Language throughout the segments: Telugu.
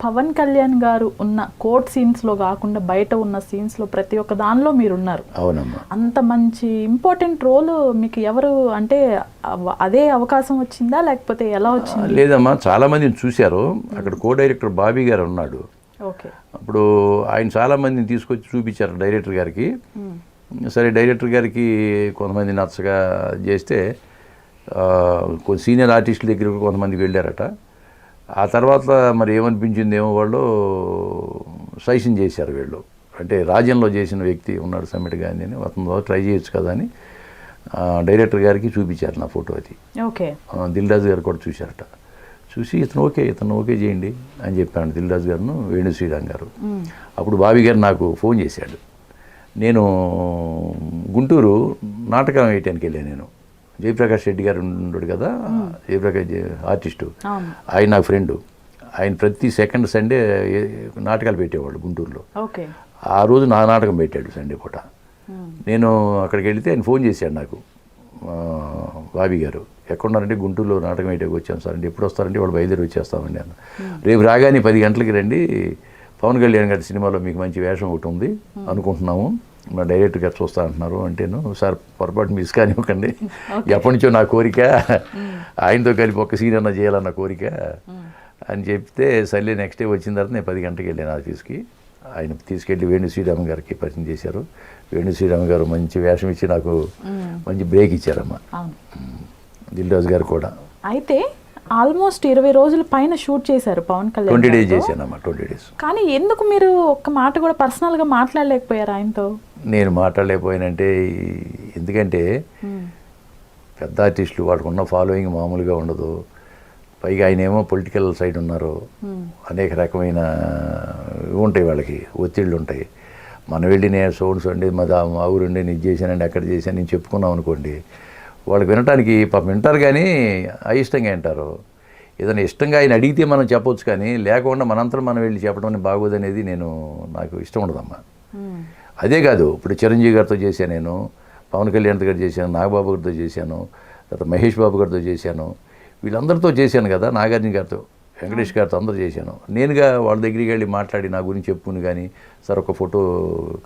పవన్ కళ్యాణ్ గారు ఉన్న కోర్ట్ సీన్స్లో కాకుండా బయట ఉన్న సీన్స్లో ప్రతి ఒక్క దానిలో మీరు ఉన్నారు. అవునమ్మా. అంత మంచి ఇంపార్టెంట్ రోల్ మీకు ఎవరు అంటే అదే అవకాశం వచ్చిందా లేకపోతే ఎలా వచ్చింది? లేదమ్మా, చాలామందిని చూశారు. అక్కడ కో డైరెక్టర్ బాబీ గారు ఉన్నాడు. ఓకే. అప్పుడు ఆయన చాలామందిని తీసుకొచ్చి చూపించారు డైరెక్టర్ గారికి. సరే, డైరెక్టర్ గారికి కొంతమంది నచ్చగా చేస్తే కొన్ని సీనియర్ ఆర్టిస్టుల దగ్గర కొంతమందికి వెళ్ళారట. ఆ తర్వాత మరి ఏమనిపించిందేమో వాళ్ళు సజెషన్ చేశారు వీళ్ళు, అంటే రాజ్యంలో చేసిన వ్యక్తి ఉన్నాడు సమ్మిట్ గాంధీ అని, అతను ట్రై చేయొచ్చు కదా అని డైరెక్టర్ గారికి చూపించారు నా ఫోటో. అది ఓకే. దిల్ రాజు గారు కూడా చూశారట. చూసి ఇతను ఓకే చేయండి అని చెప్పాను దిల్ రాజు గారును, వేణు శ్రీరామ్ గారు. అప్పుడు బాబీ గారు నాకు ఫోన్ చేశాడు. నేను గుంటూరు నాటకం వేయటానికి వెళ్ళాను. నేను జయప్రకాష్ రెడ్డి గారు ఉన్నాడు కదా, జయప్రకాష్ ఆర్టిస్టు, ఆయన నాకు ఫ్రెండు. ఆయన ప్రతి సెకండ్ సండే నాటకాలు పెట్టేవాళ్ళు గుంటూరులో. ఆ రోజు నా నాటకం పెట్టాడు సండే పూట. నేను అక్కడికి వెళితే ఆయన ఫోన్ చేశాడు నాకు, బాబీ గారు ఎక్కడున్నారంటే గుంటూరులో నాటకం వేయటానికి వచ్చాను సార్ అంటే, ఎప్పుడు వస్తారంటే వాళ్ళు బయలుదేరి వచ్చేస్తామండి అన్న. రేపు రాగానే 10 గంటలకి రండి, పవన్ కళ్యాణ్ గారి సినిమాలో మీకు మంచి వేషం ఒకటి ఉంది అనుకుంటున్నాము, మా డైరెక్టర్ గారు చూస్తా అంటున్నారు అంటేను, సార్ పొరపాటు మిస్ కానివ్వకండి, ఎప్పటి నుంచో నా కోరిక ఆయనతో కలిపి ఒక్క సీన్ అన్న చేయాలన్న కోరిక అని చెప్తే, సర్లే నెక్స్ట్ డే వచ్చిన తర్వాత నేను 10 గంటలకు వెళ్ళాను ఆఫీస్కి. ఆయన తీసుకెళ్ళి వేణు శ్రీరామ్ గారికి పరిచయం చేశారు. వేణు శ్రీరామ్ గారు మంచి వేషం ఇచ్చి నాకు మంచి బ్రేక్ ఇచ్చారమ్మా. దిల్ రాజు గారు కూడా. అయితే ఆల్మోస్ట్ 20 రోజుల పైన షూట్ చేశారు పవన్ కళ్యాణ్. 20 డేస్ చేశానమ్మా, 20 డేస్. కానీ ఎందుకు మీరు ఒక్క మాట కూడా పర్సనల్గా మాట్లాడలేకపోయారు ఆయనతో? నేను మాట్లాడలేకపోయానంటే, ఎందుకంటే పెద్ద ఆర్టిస్టులు వాళ్ళకు ఉన్న ఫాలోయింగ్ మామూలుగా ఉండదు. పైగా ఆయన ఏమో పొలిటికల్ సైడ్ ఉన్నారు, అనేక రకమైన ఉంటాయి వాళ్ళకి, ఒత్తిళ్ళు ఉంటాయి. మనం వెళ్ళి నేను సోన్స్ అండి మా ఊరుండి నేను చేశానండి అక్కడ చేశాను నేను చెప్పుకున్నాం అనుకోండి, వాళ్ళకి వినటానికి పాపం వింటారు కానీ అయిష్టంగా వింటారు. ఏదైనా ఇష్టంగా ఆయన అడిగితే మనం చెప్పొచ్చు, కానీ లేకుండా మనంతరం మనం వెళ్ళి చెప్పడం బాగోదనేది నాకు ఇష్టం ఉండదమ్మా. అదే కాదు, ఇప్పుడు చిరంజీవి గారితో చేశాను, నేను పవన్ కళ్యాణ్ గారితో చేశాను, నాగబాబు గారితో చేశాను, తర్వాత మహేష్ బాబు గారితో చేశాను, వీళ్ళందరితో చేశాను కదా, నాగార్జున గారితో, వెంకటేష్ గారితో అందరూ చేశాను. నేనుగా వాళ్ళ దగ్గరికి వెళ్ళి మాట్లాడి నా గురించి చెప్పుకుని కానీ సార్ ఒక ఫోటో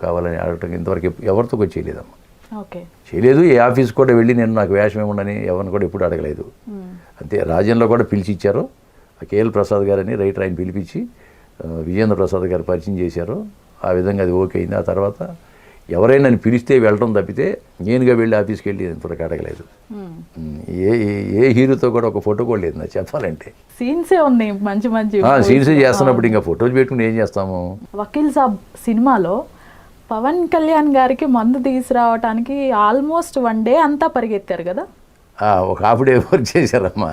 కావాలని అడగటం ఇంతవరకు ఎవరితో కూడా చేయలేదమ్మా. చేయలేదు. ఏ ఆఫీస్ కూడా వెళ్ళి నేను నాకు వేషం ఏముండని ఎవరిని కూడా ఎప్పుడు అడగలేదు. అంతే, రాజ్యంలో కూడా పిలిచి ఇచ్చారు. కేఎల్ ప్రసాద్ గారని రైటర్ ఆయన పిలిపించి విజేంద్ర ప్రసాద్ గారు పరిచయం చేశారు. ఆ విధంగా అది ఓకే అయింది. ఆ తర్వాత ఎవరైనా నన్ను పిలిస్తే వెళ్ళటం తప్పితే నేనుగా వెళ్ళి ఆఫీస్కి వెళ్ళి ఇంతవరకు అడగలేదు. ఏ హీరోతో కూడా ఒక ఫోటో కూడా లేదు నాకు చెప్పాలంటే. సీన్సే ఉన్నాయి మంచి మంచి సీన్సే చేస్తున్నప్పుడు ఇంకా ఫోటోలు పెట్టుకుని ఏం చేస్తాము. వకీల్ సాబ్ సినిమాలో పవన్ కళ్యాణ్ గారికి మందు తీసుకురావటానికి ఆల్మోస్ట్ 1 డే అంతా పరిగెత్తారు కదా? ఒక హాఫ్ డే వర్క్ చేశారమ్మా.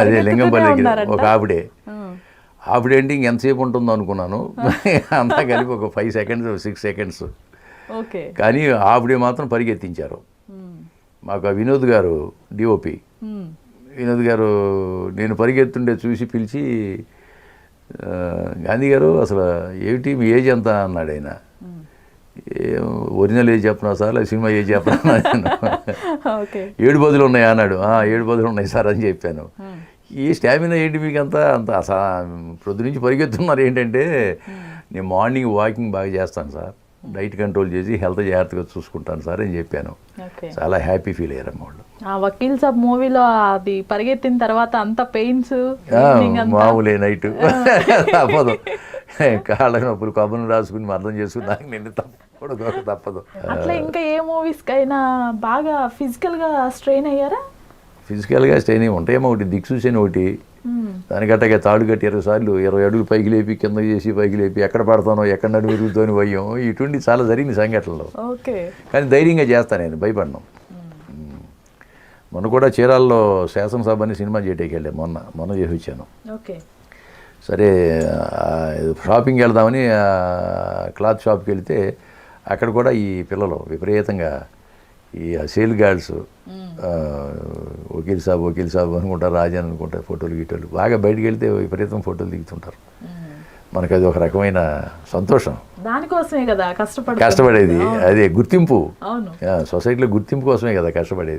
అదే లింగంపల్లి ఒక హాఫ్ డే. హాఫ్ డే అంటే ఇంకెంతసేపు ఉంటుందో అనుకున్నాను. అంతా కలిపి ఒక 5 సెకండ్స్ 6 సెకండ్స్. కానీ హాఫ్ డే మాత్రం పరిగెత్తించారు. మాకు వినోద్ గారు డిఓపి, వినోద్ గారు నేను పరిగెత్తుండే చూసి పిలిచి, గాంధీ గారు అసలు ఏమిటి మీ ఏజ్ ఎంత అన్నాడు ఆయన. ఒరిజినల్ ఏజ్ చెప్పనా సార్, సినిమా ఏజ్ చెప్పనా? 7 బదులు ఉన్నాయి అన్నాడు. 7 బదులు ఉన్నాయి సార్ అని చెప్పాను. ఈ స్టామినా ఏంటి మీకు అంత ప్రొద్దు నుంచి పరిగెత్తున్నారు ఏంటంటే, నేను మార్నింగ్ వాకింగ్ బాగా చేస్తాను సార్, డైట్ కంట్రోల్ చేసి హెల్త్ జాగ్రత్తగా చూసుకుంటాను సార్ అని చెప్పాను. చాలా హ్యాపీ ఫీల్ అయ్యారమ్మ వాళ్ళు. వకీల్ సాబ్ మూవీలో అది పరిగెత్తిన తర్వాత అంత పెయిన్స్ మామూలే, నైట్ తప్పదు, కాళ్ళ నొప్పులు కొబ్బరిని రాసుకుని అర్థం చేసుకుని నాకు నిన్ను తప్పదు. అట్లా ఇంకా ఏ మూవీస్కైనా బాగా ఫిజికల్గా స్ట్రెయిన్ అయ్యారా? ఫిజికల్గా స్ట్రెయిన్ ఉంటాయేమో, ఒకటి దిక్సూసేని ఒకటి, దానికట్టగా తాడు కట్టి 20 సార్లు 20 అడుగులు పైకి లేపి కింద చేసి పైకి లేపి ఎక్కడ పడతానో ఎక్కడ నడు విరుగుతాను భయం, ఇటువంటి చాలా జరిగింది సంఘటనలో. కానీ ధైర్యంగా చేస్తాను, నేను భయపడను. మొన్న కూడా చీరాల్లో శాసనసభ అని సినిమా చేయడానికి వెళ్ళాను, మొన్న చేసి వచ్చాను. సరే షాపింగ్కి వెళ్దామని క్లాత్ షాప్కి వెళితే అక్కడ కూడా ఈ పిల్లలు విపరీతంగా ఈ సేల్ గార్డ్స్ వకీల్ సాబ్ అనుకుంటారు, రాజన్ అనుకుంటారు, ఫోటోలు గీటోలు బాగా బయటికి వెళ్తే విపరీతం ఫోటోలు దిగుతుంటారు. మనకు అది ఒక రకమైన సంతోషం, దానికోసమే కదా కష్టపడేది. అదే గుర్తింపు, సొసైటీలో గుర్తింపు కోసమే కదా కష్టపడేది.